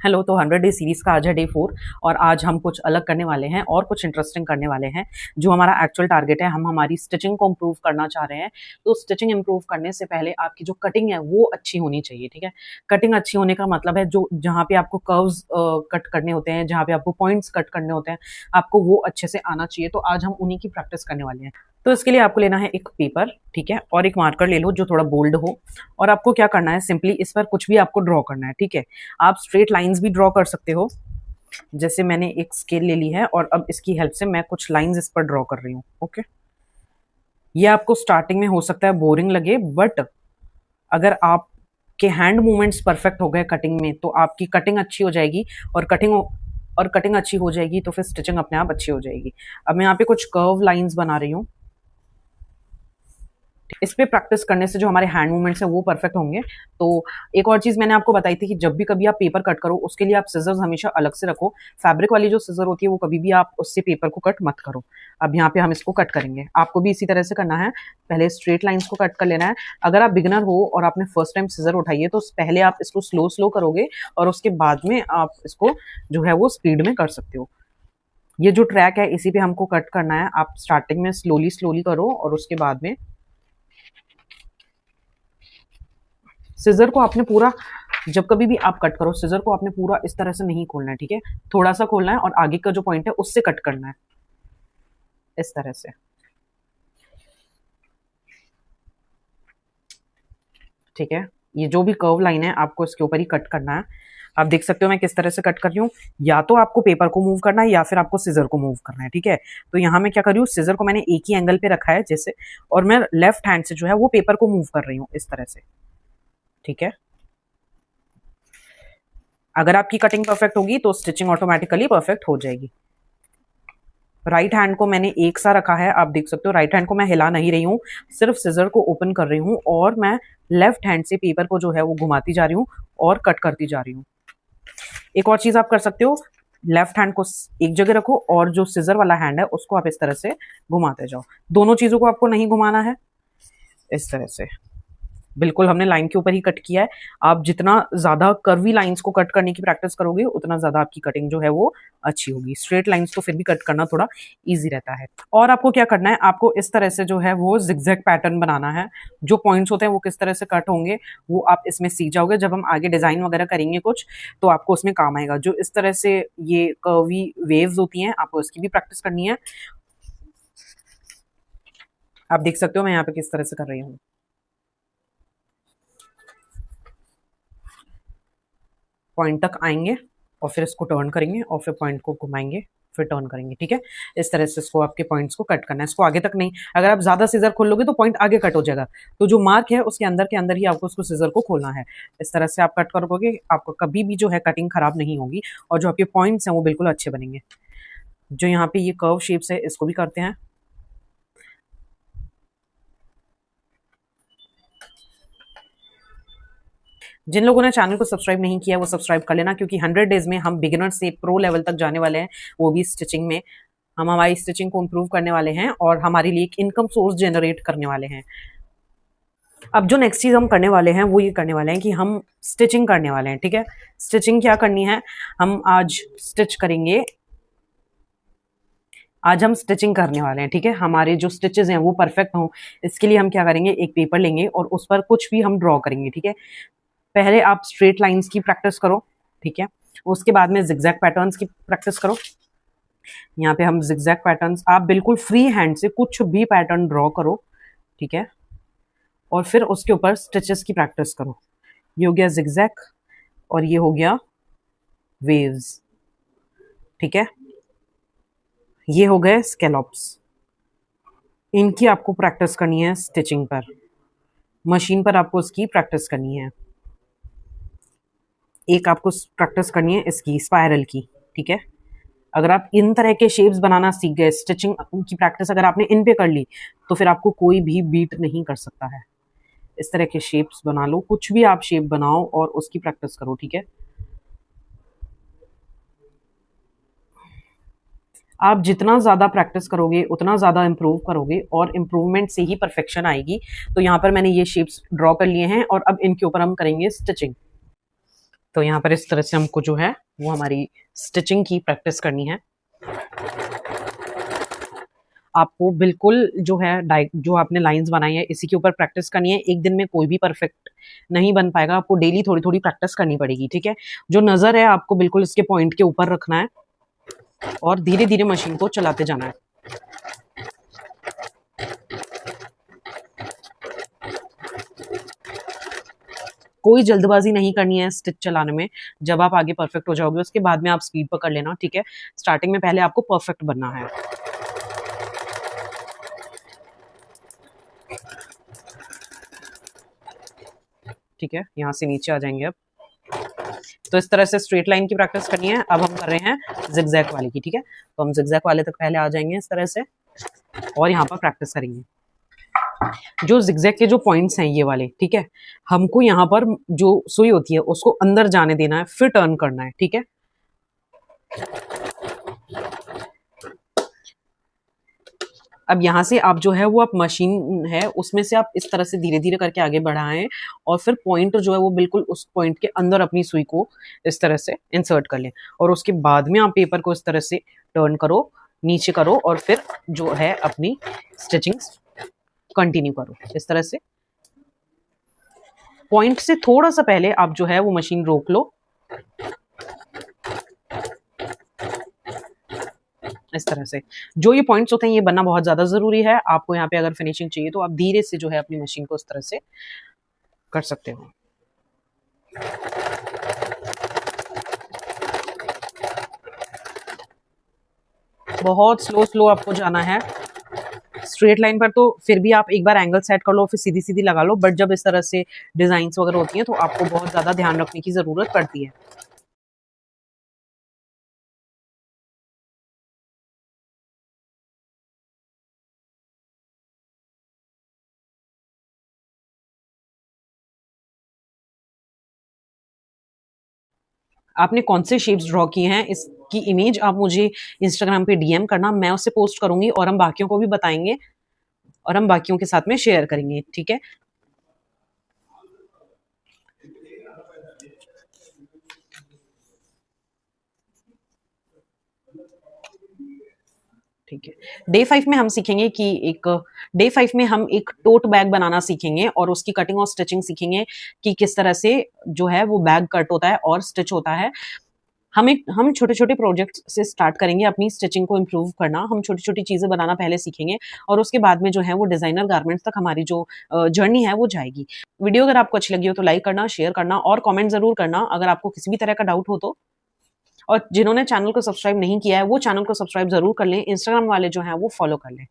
Hello. तो 100 day series का आज है डे 4 और आज हम कुछ अलग करने वाले हैं और कुछ इंटरेस्टिंग करने वाले हैं। जो हमारा एक्चुअल टारगेट है, हम हमारी स्टिचिंग को इम्प्रूव करना चाह रहे हैं। तो स्टिचिंग इम्प्रूव करने से पहले आपकी जो कटिंग है वो अच्छी होनी चाहिए। ठीक है, कटिंग अच्छी होने का मतलब है जो जहाँ पे आपको कर्व्स कट करने होते हैं, जहाँ पे आपको पॉइंट्स कट करने होते हैं, आपको वो अच्छे से आना चाहिए। तो आज हम उन्हीं की प्रैक्टिस करने वाले हैं। तो इसके लिए आपको लेना है एक पेपर, ठीक है, और एक मार्कर ले लो जो थोड़ा बोल्ड हो। और आपको क्या करना है, सिंपली इस पर कुछ भी आपको ड्रॉ करना है। ठीक है, आप स्ट्रेट लाइंस भी ड्रॉ कर सकते हो। जैसे मैंने एक स्केल ले ली है और अब इसकी हेल्प से मैं कुछ लाइंस इस पर ड्रॉ कर रही हूँ। ओके, ये आपको स्टार्टिंग में हो सकता है बोरिंग लगे, बट अगर आपके हैंड मूवमेंट्स परफेक्ट हो गए कटिंग में तो आपकी कटिंग अच्छी हो जाएगी। और कटिंग अच्छी हो जाएगी तो फिर स्टिचिंग अपने आप अच्छी हो जाएगी। अब मैं यहाँ पे कुछ कर्व लाइंस बना रही हूँ। इस पे प्रैक्टिस करने से जो हमारे हैंड मूवमेंट्स हैं वो परफेक्ट होंगे। तो एक और चीज़ मैंने आपको बताई थी कि जब भी कभी आप पेपर कट करो उसके लिए आप सिजर्स हमेशा अलग से रखो। फैब्रिक वाली जो सिजर होती है वो कभी भी आप उससे पेपर को कट मत करो। अब यहाँ पे हम इसको कट करेंगे। आपको भी इसी तरह से करना है, पहले स्ट्रेट लाइंस को कट कर लेना है। अगर आप बिगिनर हो और आपने फर्स्ट टाइम सिजर उठाई है तो पहले आप इसको स्लो स्लो करोगे और उसके बाद में आप इसको जो है वो स्पीड में कर सकते हो। ये जो ट्रैक है इसी पे हमको कट करना है। आप स्टार्टिंग में स्लोली स्लोली करो और उसके बाद में सिजर को आपने पूरा, जब कभी भी आप कट करो सिजर को आपने पूरा इस तरह से नहीं खोलना है। ठीक है, थोड़ा सा खोलना है और आगे का जो पॉइंट है उससे कट करना है इस तरह से। ठीक है, ये जो भी कर्व लाइन है आपको इसके ऊपर ही कट करना है। आप देख सकते हो मैं किस तरह से कट कर रही हूँ। या तो आपको पेपर को मूव करना है या फिर आपको सिजर को मूव करना है। ठीक है, तो यहाँ मैं क्या कर रही हूँ, सिजर को मैंने एक ही एंगल पे रखा है जैसे, और मैं लेफ्ट हैंड से जो है वो पेपर को मूव कर रही हूँ इस तरह से। ठीक है, अगर आपकी कटिंग परफेक्ट होगी तो स्टिचिंग ऑटोमेटिकली परफेक्ट हो जाएगी। राइट हैंड को मैंने एक सा रखा है, आप देख सकते हो राइट हैंड को मैं हिला नहीं रही हूँ, सिर्फ सिजर को ओपन कर रही हूँ और मैं लेफ्ट हैंड से पेपर को जो है वो घुमाती जा रही हूँ और कट करती जा रही हूँ। एक और चीज आप कर सकते हो, लेफ्ट हैंड को एक जगह रखो और जो सिजर वाला हैंड है उसको आप इस तरह से घुमाते जाओ। दोनों चीजों को आपको नहीं घुमाना है, इस तरह से। बिल्कुल हमने लाइन के ऊपर ही कट किया है। आप जितना ज्यादा कर्वी लाइंस को कट करने की प्रैक्टिस करोगे उतना ज्यादा आपकी कटिंग जो है वो अच्छी होगी। स्ट्रेट लाइंस को फिर भी कट करना थोड़ा इजी रहता है। और आपको क्या करना है, आपको इस तरह से जो है वो जिगजैग पैटर्न बनाना है। जो पॉइंट्स होते हैं वो किस तरह से कट होंगे वो आप इसमें सीख जाओगे। जब हम आगे डिजाइन वगैरह करेंगे कुछ तो आपको उसमें काम आएगा। जो इस तरह से ये कर्वी वेव्स होती हैं आपको इसकी भी प्रैक्टिस करनी है। आप देख सकते हो मैं यहाँ पे किस तरह से कर रही हूँ। पॉइंट तक आएंगे और फिर इसको टर्न करेंगे और फिर पॉइंट को घुमाएंगे फिर टर्न करेंगे। ठीक है, इस तरह से इसको आपके पॉइंट्स को कट करना है। इसको आगे तक नहीं, अगर आप ज्यादा सीजर खोल लोगे तो पॉइंट आगे कट हो जाएगा। तो जो मार्क है उसके अंदर के अंदर ही आपको उसको सीजर को खोलना है। इस तरह से आप कट करोगे, आपको कभी भी जो है कटिंग खराब नहीं होगी और जो आपके पॉइंट्स हैं वो बिल्कुल अच्छे बनेंगे। जो यहाँ पे ये कर्व शेप्स है इसको भी करते हैं। जिन लोगों ने चैनल को सब्सक्राइब नहीं किया वो सब्सक्राइब कर लेना, क्योंकि 100 डेज में हम बिगिनर से प्रो लेवल तक जाने वाले हैं, वो भी स्टिचिंग में। हम हमारी स्टिचिंग को इम्प्रूव करने वाले हैं और हमारे लिए एक इनकम सोर्स जनरेट करने वाले हैं। अब जो नेक्स्ट चीज हम करने वाले हैं वो ये करने वाले हैं कि हम स्टिचिंग करने वाले हैं। ठीक है, स्टिचिंग क्या करनी है, हम आज स्टिच करेंगे। आज हम स्टिचिंग करने वाले हैं। ठीक है, हमारे जो स्टिचेस हैं वो परफेक्ट हों इसके लिए हम क्या करेंगे, एक पेपर लेंगे और उस पर कुछ भी हम ड्रॉ करेंगे। ठीक है, पहले आप स्ट्रेट लाइंस की प्रैक्टिस करो। ठीक है, उसके बाद में जिगजैग पैटर्न्स की प्रैक्टिस करो। यहाँ पे हम जिगजैग पैटर्न्स, आप बिल्कुल फ्री हैंड से कुछ भी पैटर्न ड्रॉ करो। ठीक है, और फिर उसके ऊपर स्टिचेस की प्रैक्टिस करो। ये हो गया जिगजैग और ये हो गया वेव्स। ठीक है, ये हो गए स्कैलॉप्स। इनकी आपको प्रैक्टिस करनी है स्टिचिंग पर, मशीन पर आपको इसकी प्रैक्टिस करनी है। एक आपको प्रैक्टिस करनी है इसकी स्पाइरल की। ठीक है, अगर आप इन तरह के शेप्स बनाना सीख गए, स्टिचिंग की प्रैक्टिस अगर आपने इन पे कर ली तो फिर आपको कोई भी बीट नहीं कर सकता है। इस तरह के शेप्स बना लो, कुछ भी आप शेप बनाओ और उसकी प्रैक्टिस करो। ठीक है, आप जितना ज़्यादा प्रैक्टिस करोगे उतना ज़्यादा इंप्रूव करोगे और इम्प्रूवमेंट से ही परफेक्शन आएगी। तो यहाँ पर मैंने ये शेप्स ड्रॉ कर लिए हैं और अब इनके ऊपर हम करेंगे स्टिचिंग। तो यहाँ पर इस तरह से हमको जो है वो हमारी स्टिचिंग की प्रैक्टिस करनी है। आपको बिल्कुल जो है जो आपने लाइंस बनाई है इसी के ऊपर प्रैक्टिस करनी है। एक दिन में कोई भी परफेक्ट नहीं बन पाएगा, आपको डेली थोड़ी थोड़ी प्रैक्टिस करनी पड़ेगी, ठीक है। जो नज़र है आपको बिल्कुल इसके पॉइंट के ऊपर रखना है और धीरे धीरे मशीन को चलाते जाना है। कोई जल्दबाजी नहीं करनी है स्टिच चलाने में। जब आप आगे परफेक्ट हो जाओगे उसके बाद में आप स्पीड पकड़ लेना, ठीक है। स्टार्टिंग में पहले आपको परफेक्ट बनना है। ठीक है, यहाँ से नीचे आ जाएंगे अब। तो इस तरह से स्ट्रेट लाइन की प्रैक्टिस करनी है। अब हम कर रहे हैं जिगजैग वाले की, ठीक है। तो हम जिगजैग वाले तक पहले आ जाएंगे इस तरह से और यहाँ पर प्रैक्टिस करेंगे। जो जिगजैग के जो पॉइंट्स हैं ये वाले, ठीक है, हमको यहाँ पर जो सुई होती है उसको अंदर जाने देना है, फिर टर्न करना है, ठीक है। अब यहाँ से आप जो है वो आप मशीन है उसमें से आप इस तरह से धीरे धीरे करके आगे बढ़ाएं और फिर पॉइंट जो है वो बिल्कुल उस पॉइंट के अंदर अपनी सुई को इस तरह से इंसर्ट कर लें और उसके बाद में आप पेपर को इस तरह से टर्न करो, नीचे करो और फिर जो है अपनी स्टिचिंग कंटिन्यू करो। इस तरह से पॉइंट से थोड़ा सा पहले आप जो है वो मशीन रोक लो, इस तरह से। जो ये पॉइंट्स होते हैं ये बनना बहुत ज़्यादा ज़रूरी है। आपको यहाँ पे अगर फिनिशिंग चाहिए तो आप धीरे से जो है अपनी मशीन को इस तरह से कर सकते हो। बहुत स्लो स्लो आपको जाना है। स्ट्रेट लाइन पर तो फिर भी आप एक बार एंगल सेट कर लो फिर सीधी सीधी लगा लो, बट जब इस तरह से डिजाइन्स वगैरह होती हैं तो आपको बहुत ज़्यादा ध्यान रखने की ज़रूरत पड़ती है। आपने कौन से शेप्स ड्रॉ किए हैं इसकी इमेज आप मुझे इंस्टाग्राम पे डीएम करना, मैं उससे पोस्ट करूंगी और हम बाकियों को भी बताएंगे और हम बाकियों के साथ में शेयर करेंगे, ठीक है। ठीक है, डे 5 में हम सीखेंगे कि डे 5 में हम एक टोट बैग बनाना सीखेंगे और उसकी कटिंग और स्टिचिंग सीखेंगे कि किस तरह से जो है वो बैग कट होता है और स्टिच होता है। हम छोटे छोटे प्रोजेक्ट से स्टार्ट करेंगे अपनी स्टिचिंग को इम्प्रूव करना। हम छोटी छोटी चीज़ें बनाना पहले सीखेंगे और उसके बाद में जो है वो डिज़ाइनर गारमेंट्स तक हमारी जो जर्नी है वो जाएगी। वीडियो अगर आपको अच्छी लगी हो तो लाइक करना, शेयर करना और कमेंट ज़रूर करना अगर आपको किसी भी तरह का डाउट हो तो। और जिन्होंने चैनल को सब्सक्राइब नहीं किया है वो चैनल को सब्सक्राइब जरूर कर लें, इंस्टाग्राम वाले जो हैं वो फॉलो कर लें।